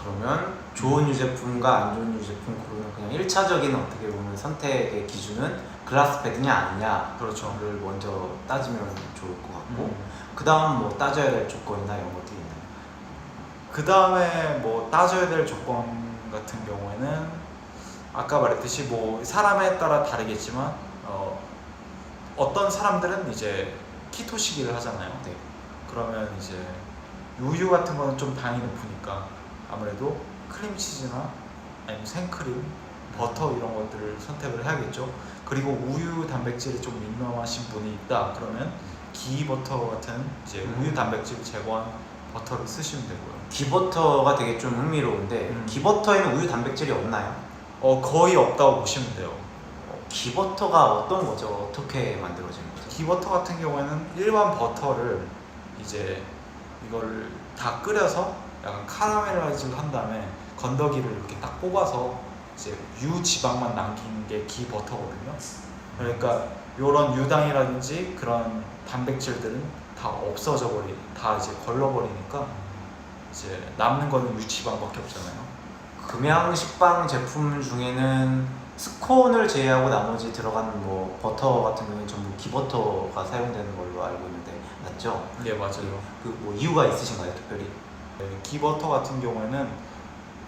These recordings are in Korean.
그러면 좋은 유제품과 안 좋은 유제품 고르는 그냥 1차적인 어떻게 보면 선택의 기준은 글라스패드냐 아니냐를 그렇죠. 먼저 따지면 좋을 것 같고 그 다음 뭐 따져야 될 조건이나 이런 것들이 있나요? 그 다음에 뭐 따져야 될 조건 같은 경우에는 아까 말했듯이 뭐 사람에 따라 다르겠지만 어떤 사람들은 이제 키토 시기를 하잖아요. 네. 그러면 이제 우유 같은 거는 좀 당이 높으니까 아무래도 크림치즈나 아니면 생크림, 버터 이런 것들을 선택을 해야겠죠. 그리고 우유 단백질에 좀 민감하신 분이 있다 그러면 기버터 같은 이제 우유 단백질을 제거한 버터를 쓰시면 되고요. 기버터가 되게 좀 흥미로운데 기버터에는 우유 단백질이 없나요? 거의 없다고 보시면 돼요. 기버터가 어떤 거죠? 어떻게 만들어지는 거죠? 기버터 같은 경우에는 일반 버터를 이제 이걸 다 끓여서 약간 카라멜라이즈를 한 다음에 건더기를 이렇게 딱 뽑아서 이제 유지방만 남긴 게 기버터거든요. 그러니까 이런 유당이라든지 그런 단백질들은 다 없어져 다 이제 걸러버리니까 이제 남는 거는 유지방밖에 없잖아요. 금양 식빵 제품 중에는 스콘을 제외하고 나머지 들어간 뭐 버터 같은 경우는 전부 기버터가 사용되는 걸로 알고 있는데 맞죠? 네, 맞아요. 그 뭐 이유가 있으신가요, 특별히? 네, 기버터 같은 경우에는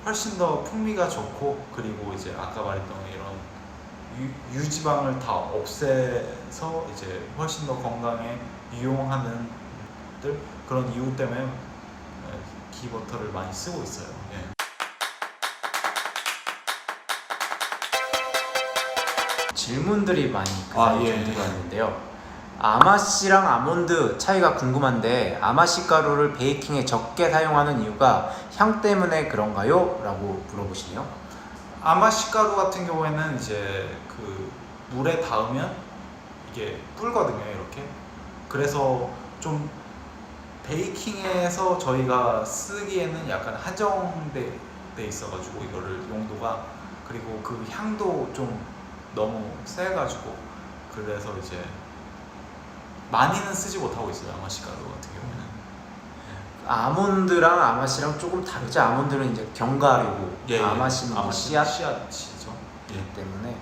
훨씬 더 풍미가 좋고 그리고 이제 아까 말했던 이런 유지방을 다 없애서 이제 훨씬 더 건강에 유용하는 그런 이유 때문에 기버터를 많이 쓰고 있어요. 예. 질문들이 많이 예. 들어왔는데요. 아마씨랑 아몬드 차이가 궁금한데 아마씨 가루를 베이킹에 적게 사용하는 이유가 향 때문에 그런가요? 라고 물어보시네요. 아마씨 가루 같은 경우에는 이제 그 물에 닿으면 이게 불거든요, 이렇게. 그래서 좀 베이킹에서 저희가 쓰기에는 약간 한정돼 있어가지고 이거를 용도가 그리고 그 향도 좀 너무 세가지고 그래서 이제 많이는 쓰지 못하고 있어요, 아마씨 가루 같은 경우에는. 아몬드랑 아마씨랑 조금 다르죠. 아몬드는 이제 견과류고 아마씨는 뭐 씨앗이죠. 때문에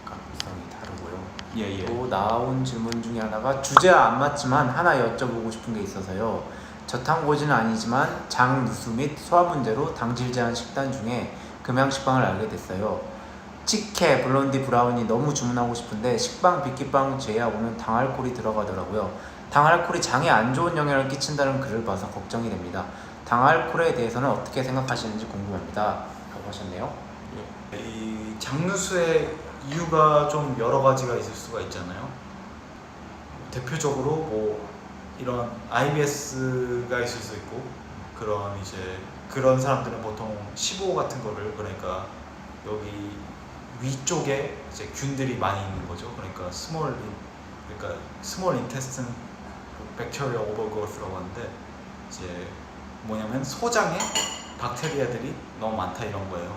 약간 구성이 다르고요. 예. 또 나온 질문 중에 하나가 주제와 안 맞지만 하나 여쭤보고 싶은 게 있어서요. 저탄고지는 아니지만 장 누수 및 소화 문제로 당질 제한 식단 중에 금양 식빵을 알게 됐어요. 치케, 블론디, 브라우니 너무 주문하고 싶은데 식빵, 빗기빵 제외하고는 당알코올이 들어가더라고요. 당알코올이 장에 안 좋은 영향을 끼친다는 글을 봐서 걱정이 됩니다. 당알코올에 대해서는 어떻게 생각하시는지 궁금합니다. 라고 하셨네요. 이 장누수의 이유가 좀 여러 가지가 있을 수가 있잖아요. 대표적으로 뭐 이런 IBS가 있을 수 있고 그런 사람들은 보통 15 같은 거를 그러니까 여기 위쪽에 이제 균들이 많이 있는 거죠. 그러니까 스몰 인테스틴 백테리아 오버그로스라고 하는데 이제 뭐냐면 소장에 박테리아들이 너무 많다 이런 거예요.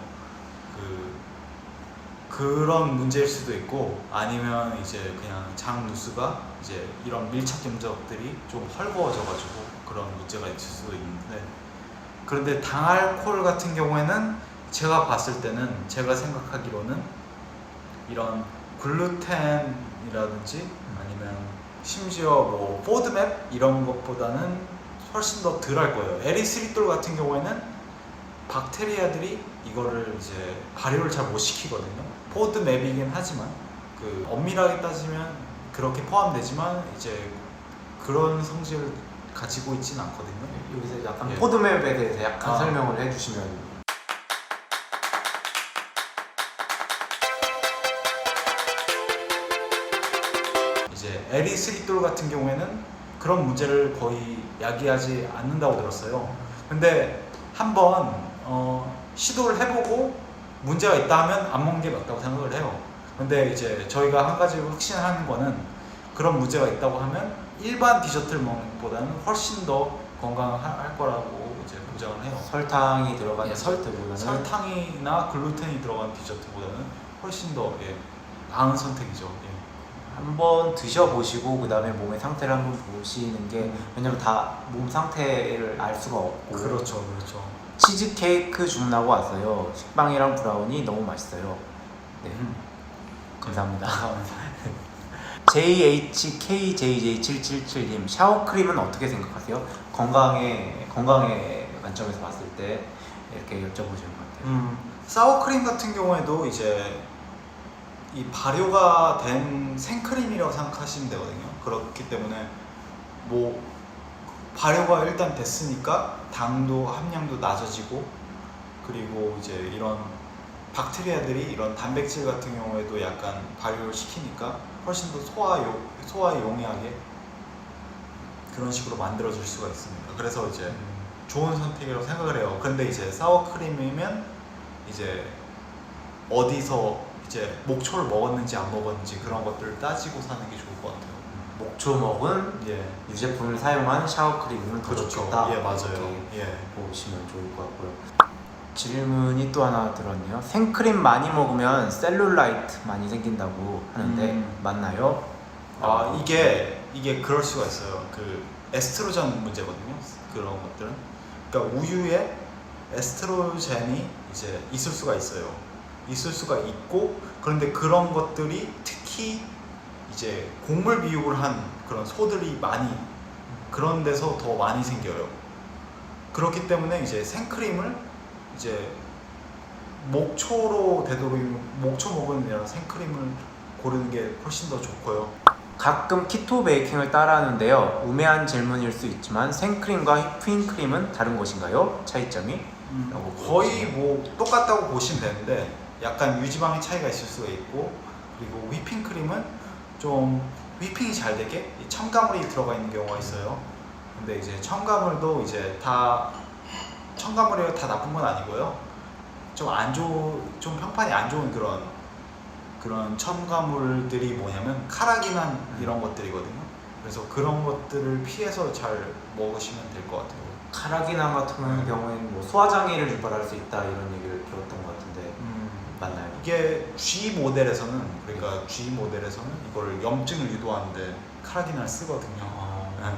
그런 문제일 수도 있고 아니면 이제 그냥 장 누수가 이제 이런 밀착 견적들이 좀 헐거워져가지고 그런 문제가 있을 수도 있는데 그런데 당알코올 같은 경우에는 제가 봤을 때는 제가 생각하기로는 이런 글루텐이라든지 아니면 심지어 뭐 포드맵 이런 것보다는 훨씬 더 덜할 거예요. 에리스리톨 같은 경우에는 박테리아들이 이거를 이제 발효를 잘 못 시키거든요. 포드맵이긴 하지만 그 엄밀하게 따지면 그렇게 포함되지만 이제 그런 성질을 가지고 있지는 않거든요. 여기서 약간 포드맵에 대해서 약간 설명을 해주시면. 이제 에리스리톨 같은 경우에는 그런 문제를 거의 야기하지 않는다고 들었어요. 근데 한번 시도를 해보고 문제가 있다 하면 안 먹는 게 맞다고 생각을 해요. 근데 이제 저희가 한 가지 확신하는 거는 그런 문제가 있다고 하면 일반 디저트를 먹는 것보다는 훨씬 더 건강할 거라고 이제 보장을 해요. 설탕이 들어간 디저트보다는 설탕이나 글루텐이 들어간 디저트보다는 훨씬 더 나은 선택이죠. 한번 드셔보시고 그 다음에 몸의 상태를 한번 보시는 게 왜냐면 다 몸 상태를 알 수가 없고 그렇죠. 치즈케이크 주문하고 왔어요. 식빵이랑 브라우니 너무 맛있어요. 네, 감사합니다. 감사합니다. JHKJJ777님, 샤워크림은 어떻게 생각하세요? 건강의 관점에서 봤을 때 이렇게 여쭤보시는 것 같아요. 사워크림 같은 경우에도 이제 이 발효가 된 생크림이라고 생각하시면 되거든요. 그렇기 때문에 뭐 발효가 일단 됐으니까 당도 함량도 낮아지고, 그리고 이제 이런 박테리아들이 이런 단백질 같은 경우에도 약간 발효를 시키니까 훨씬 더 소화에 용이하게 그런 식으로 만들어질 수가 있습니다. 그래서 이제 좋은 선택이라고 생각을 해요. 근데 이제 사워크림이면 이제 어디서 이제 목초를 먹었는지 안 먹었는지 그런 것들을 따지고 사는 게 좋을 것 같아요. 목초 먹은 예, 유제품을 사용한 샤워크림은 더 그렇죠. 좋겠다. 예, 맞아요. 이렇게 예. 보시면 좋을 것 같고요. 질문이 또 하나 들었네요. 생크림 많이 먹으면 셀룰라이트 많이 생긴다고 하는데 맞나요? 아, 이게 그럴 수가 있어요. 그 에스트로겐 문제거든요. 그런 것들은. 그러니까 우유에 에스트로겐이 이제 있을 수가 있어요. 있을 수가 있고, 그런데 그런 것들이 특히 이제 곡물 비육을 한 그런 소들이 많이 그런 데서 더 많이 생겨요. 그렇기 때문에 이제 생크림을 이제 목초로 되도록이면 목초 먹은 이런 생크림을 고르는 게 훨씬 더 좋고요. 가끔 키토 베이킹을 따라하는데요. 우매한 질문일 수 있지만 생크림과 휘핑크림은 다른 것인가요? 차이점이? 라고 거의 뭐 똑같다고 보시면 되는데 약간 유지방의 차이가 있을 수가 있고, 그리고 휘핑크림은 좀 휘핑이 잘 되게 첨가물이 들어가 있는 경우가 있어요. 근데 이제 첨가물도 이제 다 첨가물이 다 나쁜 건 아니고요. 좀 평판이 안 좋은 그런 첨가물들이 뭐냐면 카라기난 이런 것들이거든요. 그래서 그런 것들을 피해서 잘 먹으시면 될 것 같아요. 카라기난 같은 경우에는 뭐 소화장애를 유발할 수 있다 이런 얘기를 들었던 것 같은데 맞나요? 이게 G 모델에서는, 그러니까 G 모델에서는 이걸 염증을 유도하는데 카라기난을 쓰거든요. 네.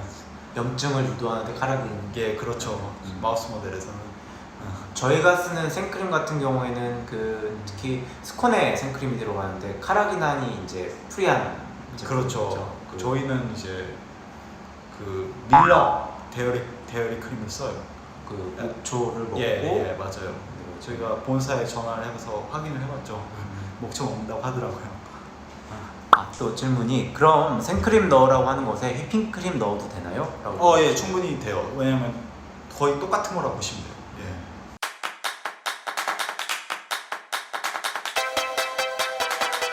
염증을 유도하는데 카라기난. 이게 그렇죠. 마우스 모델에서는. 저희가 쓰는 생크림 같은 경우에는 그 특히 스콘에 생크림이 들어가는데 카라기난이 이제 프리한 그렇죠. 그 저희는 이제 그 밀러 데어리 크림을 써요. 그 목초를 먹고 예, 맞아요. 저희가 본사에 전화를 해서 확인을 해봤죠. 목초 먹는다고 하더라고요. 또 질문이, 그럼 생크림 넣으라고 하는 것에 휘핑크림 넣어도 되나요? 라고. 예, 충분히 돼요. 왜냐면 거의 똑같은 거라고 보시면 돼요. 예.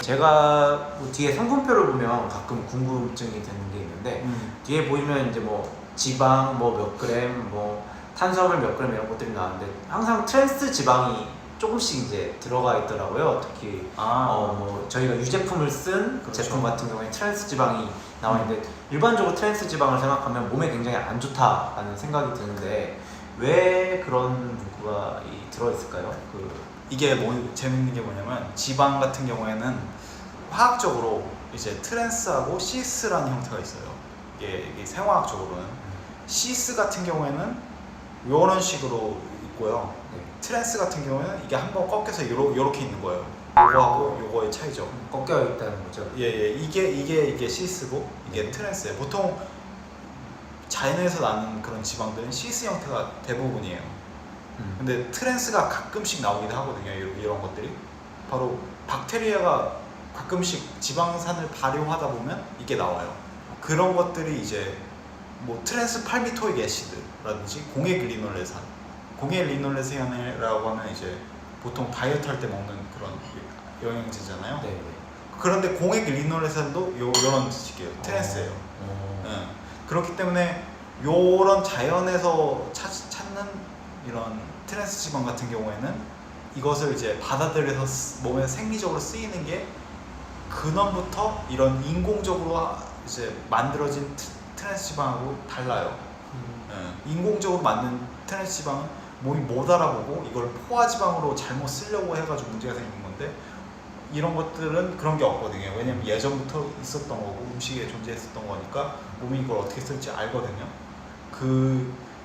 제가 뭐 뒤에 성분표를 보면 가끔 궁금증이 드는 게 있는데 뒤에 보이면 이제 뭐 지방 뭐 몇 그램, 뭐 탄수화물 몇 그램 이런 것들이 나왔는데 항상 트랜스 지방이 조금씩 이제 들어가 있더라고요. 특히 뭐 저희가 유제품을 쓴 그렇죠. 제품 같은 경우에 트랜스 지방이 나와 있는데 일반적으로 트랜스 지방을 생각하면 몸에 굉장히 안 좋다라는 생각이 드는데 왜 그런 문구가 들어 있을까요? 이게 재밌는 게 뭐냐면 지방 같은 경우에는 화학적으로 이제 트랜스하고 시스라는 형태가 있어요. 이게 생화학적으로는 시스 같은 경우에는 이런 식으로 있고요. 네. 트랜스 같은 경우에는 이게 한번 꺾여서 요렇게 있는 거예요. 요거하고 요거의 차이죠. 꺾여 있다는 거죠. 예, 이게 시스고 이게 트랜스예요. 보통 자연에서 나는 그런 지방들은 시스 형태가 대부분이에요. 근데 트랜스가 가끔씩 나오기도 하거든요. 이런 것들이 바로 박테리아가 가끔씩 지방산을 발효하다 보면 이게 나와요. 그런 것들이 이제 뭐 트랜스 팔미토익 애시드라든지 공액 리놀레산이라고 하면 이제 보통 다이어트 할 때 먹는 그런 영양제잖아요. 네. 그런데 공액 리놀레산도 이런 식이에요. 트랜스예요. 네. 그렇기 때문에 이런 자연에서 찾는 이런 트랜스 지방 같은 경우에는 이것을 이제 받아들여서 몸에 생리적으로 쓰이는 게 근원부터 이런 인공적으로 이제 만들어진 트랜스 지방하고 달라요. 인공적으로 만든 트랜스 지방은 몸이 못 알아보고 이걸 포화 지방으로 잘못 쓰려고 해가지고 문제가 생긴 건데, 이런 것들은 그런 게 없거든요. 왜냐면 예전부터 있었던 거고 음식에 존재했었던 거니까 몸이 이걸 어떻게 쓸지 알거든요.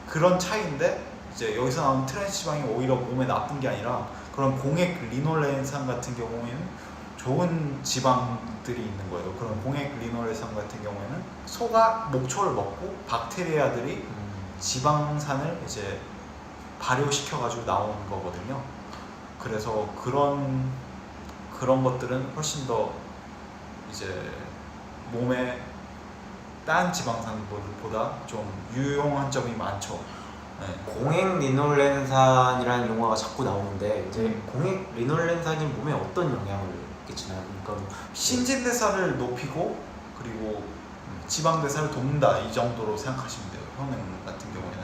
그런 차이인데 이제 여기서 나오는 트랜스 지방이 오히려 몸에 나쁜 게 아니라 그런 공액 리놀렌산 같은 경우에는 좋은 지방들이 있는 거예요. 그런 공액 리놀렌산 같은 경우에는 소가 목초를 먹고 박테리아들이 지방산을 이제 발효시켜 가지고 나오는 거거든요. 그래서 그런 것들은 훨씬 더 이제 몸에 딴 지방산보다 좀 유용한 점이 많죠. 네. 공액 리놀렌산이라는 용어가 자꾸 나오는데 이제 공액 리놀렌산이 몸에 어떤 영향을 끼치나요? 그러니까 뭐 신진대사를 높이고 그리고 지방대사를 돕는다 이 정도로 생각하시면 돼요. 효능 같은 경우에는.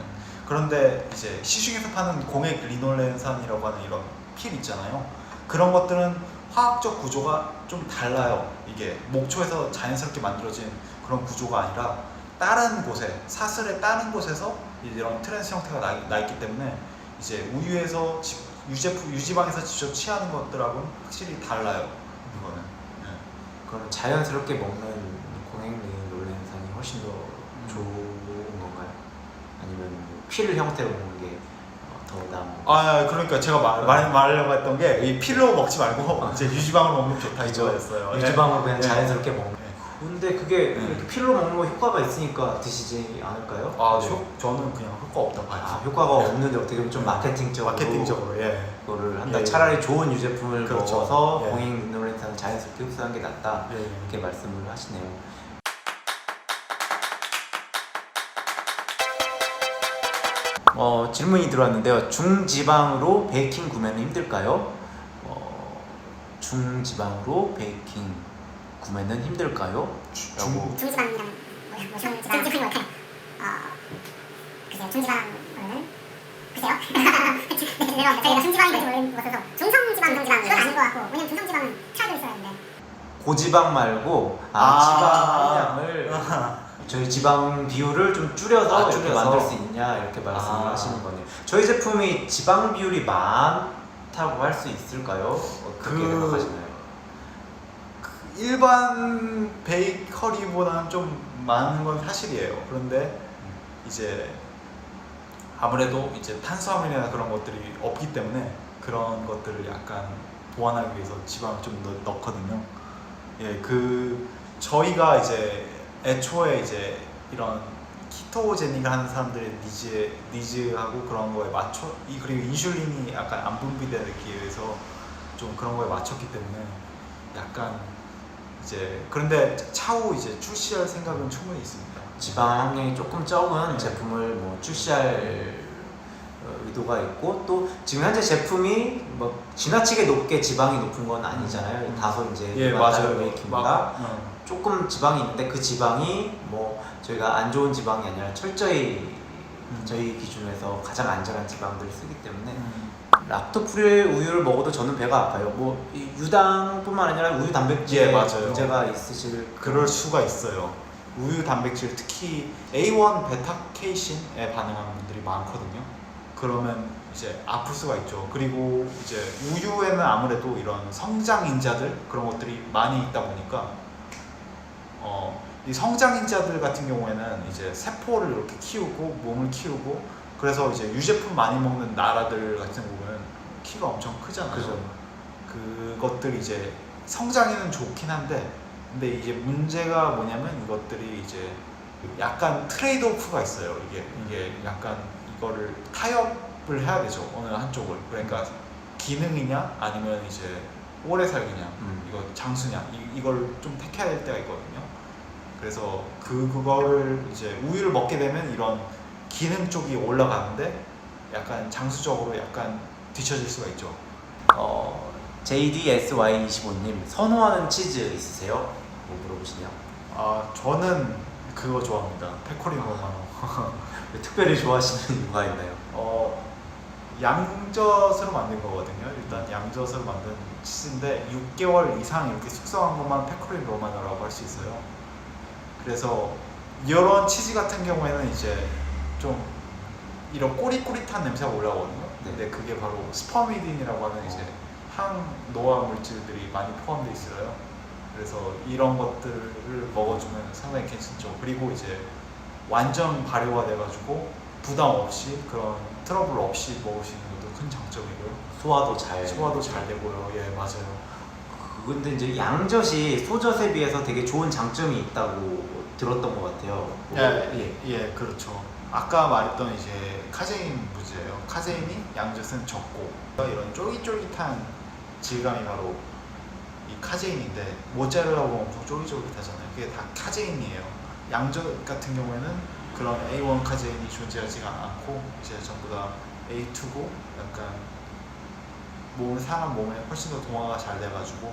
그런데 이제 시중에서 파는 공액 리놀렌산이라고 하는 이런 필 있잖아요. 그런 것들은 화학적 구조가 좀 달라요. 이게 목초에서 자연스럽게 만들어진 그런 구조가 아니라 다른 곳에, 사슬의 다른 곳에서 이런 트랜스 형태가 나 있기 때문에 이제 우유에서 유지방에서 직접 취하는 것들하고는 확실히 달라요. 이거는. 네. 그러면 자연스럽게 먹는 공액 리놀렌산이 훨씬 더 좋은 건가요? 아니면 뭐 필 형태로 먹는 게 더 나은 건가요? 그러니까 제가 말하려고 했던 게 이 필로 먹지 말고 이제 유지방으로 먹는 게 좋다 이거였어요. 유지방으로 그냥 네. 자연스럽게 먹는. 네. 근데 그게 이렇게 필로 먹는 거 효과가 있으니까 드시지 않을까요? 저는 그냥 효과 없다 봐요. 효과가 없는데 어떻게 보면 좀 마케팅적으로 예. 그거를 한다. 예. 차라리 좋은 유제품을 그렇죠. 먹어서 예. 공액 리놀렌산을 자연스럽게 흡수하는 게 낫다. 예. 이렇게 말씀을 하시네요. 질문이 들어왔는데요. 중지방으로 베이킹 구매는 힘들까요? 중지방으로 베이킹 구매는 힘들까요? 중지방이랑 뭐 중지방이 어때요? 글쎄요. 중지방은 글쎄요. 내가 중지방이 뭔지 모르겠어서 중성지방, 정지방 이건 아닌 것 같고 왜냐면 중성지방은 차도 있어야 되는데 고지방 말고 지방 함량을 저희 지방 비율을 좀 줄여서 이렇게 만들 수 있냐 이렇게 말씀을 하시는 거네요. 저희 제품이 지방 비율이 많다고 할 수 있을까요? 어떻게 생각하시나요? 일반 베이커리보다는 좀 많은 건 사실이에요. 그런데 이제 아무래도 이제 탄수화물이나 그런 것들이 없기 때문에 그런 것들을 약간 보완하기 위해서 지방을 좀 넣거든요. 예, 저희가 이제 애초에 이제 이런 키토제닉을 하는 사람들의 니즈하고 그런 거에 그리고 인슐린이 약간 안 분비되기 위해서 좀 그런 거에 맞췄기 때문에 약간 이제 그런데 차후 이제 출시할 생각은 충분히 있습니다. 지방 함량이 조금 적은 제품을 뭐 출시할 의도가 있고 또 지금 현재 제품이 뭐 지나치게 높게 지방이 높은 건 아니잖아요. 다소 이제 맞아요. 베이킹보다 조금 지방이 있는데 그 지방이 뭐 저희가 안 좋은 지방이 아니라 철저히 저희 기준에서 가장 안전한 지방들을 쓰기 때문에 락토프리 우유를 먹어도 저는 배가 아파요. 뭐 유당뿐만 아니라 우유 단백질에 문제가 있으실 그럴 수가 있어요. 우유 단백질 특히 A1 베타 케이신에 반응하는 분들이 많거든요. 그러면 이제 아플 수가 있죠. 그리고 이제 우유에는 아무래도 이런 성장인자들 그런 것들이 많이 있다 보니까 이 성장인자들 같은 경우에는 이제 세포를 이렇게 키우고 몸을 키우고 그래서 이제 유제품 많이 먹는 나라들 같은 경우는 키가 엄청 크잖아요. 그죠. 그것들이 이제 성장에는 좋긴 한데 근데 이제 문제가 뭐냐면 이것들이 이제 약간 트레이드 오프가 있어요. 이게 약간 이거를 타협을 해야 되죠. 어느 한쪽을. 그러니까 기능이냐 아니면 이제 오래 살기냐 이거 장수냐 이걸 좀 택해야 될 때가 있거든요. 그래서 그거를 이제 우유를 먹게 되면 이런 기능 쪽이 올라가는데 약간 장수적으로 약간 뒤처질 수가 있죠. JDSY25님 선호하는 치즈 있으세요? 뭐 물어보시네요. 저는 그거 좋아합니다. 페코리노 로마노. 특별히 좋아하시는 이유가 있나요? 양젖으로 만든 거거든요. 일단 양젖으로 만든 치즈인데 6개월 이상 이렇게 숙성한 것만 페코리노 로마노라고 할 수 있어요. 그래서 이런 치즈 같은 경우에는 이제 좀 이런 꼬릿꼬릿한 냄새가 올라오거든요. 근데 그게 바로 스퍼미딘이라고 하는 이제 항노화 물질들이 많이 포함되어 있어요. 그래서 이런 것들을 먹어주면 상당히 괜찮죠. 그리고 이제 완전 발효가 돼가지고 부담 없이 그런 트러블 없이 먹을 수 있는 것도 큰 장점이고요. 소화도 잘. 소화도 잘 되고요. 예, 맞아요. 근데 이제 양젓이 소젓에 비해서 되게 좋은 장점이 있다고 들었던 것 같아요. 예, 그렇죠. 아까 말했던 이제 카제인 문제예요. 카제인이 양젓은 적고 이런 쫄깃쫄깃한 질감이 바로 이 카제인인데 모짜렐라 보면 엄청 쫄깃쫄깃하잖아요. 그게 다 카제인이에요. 양젓 같은 경우에는 그런 A1 카제인이 존재하지가 않고 이제 전부 다 A2고 약간 사람 몸에 훨씬 더 동화가 잘 돼가지고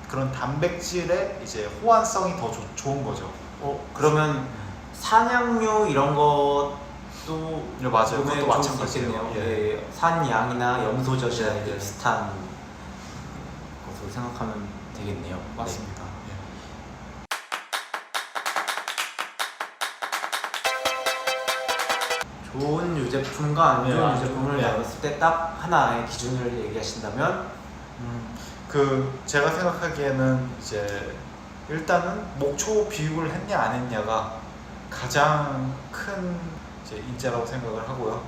그런 단백질의 이제 호환성이 더 좋은 거죠. 그러면 산양류 이런 것도 네, 맞아요. 몸에 그것도 좋을 수 마찬가지예요. 있겠네요. 예. 예, 산양이나 염소젓이나 예, 예. 비슷한 것으로 생각하면 되겠네요. 맞습니다. 네. 좋은 유제품과 안 좋은 네, 유제품을 네. 나눴을 때 딱 하나의 기준을 얘기하신다면 제가 생각하기에는 이제 일단은 목초 비육을 했냐 안 했냐가 가장 큰 이제 인재라고 생각을 하고요.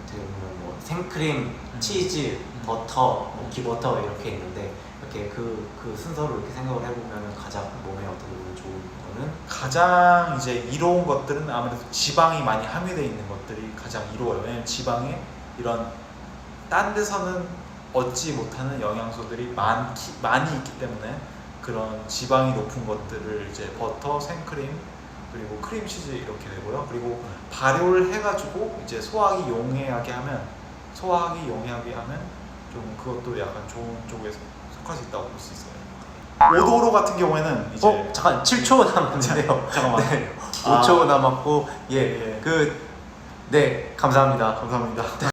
어떻게 보면 뭐 생크림, 치즈, 버터, 뭐 기버터 이렇게 있는데 이렇게 그 순서로 이렇게 생각을 해보면 가장 몸에 어떻게 보면 좋은 거는 가장 이제 이로운 것들은 아무래도 지방이 많이 함유되어 있는 것들이 가장 이로워요. 왜냐면 지방에 이런 딴 데서는 얻지 못하는 영양소들이 많이 있기 때문에 그런 지방이 높은 것들을 이제 버터, 생크림, 그리고 크림치즈 이렇게 되고요. 그리고 발효를 해가지고 이제 소화하기 용이하게 하면 좀 그것도 약간 좋은 쪽에 속할 수 있다고 볼 수 있어요. 오도로 같은 경우에는 이제 잠깐 7초 남았는데요. 잠깐만. 네, 5초 남았고 예. 네, 감사합니다. 감사합니다.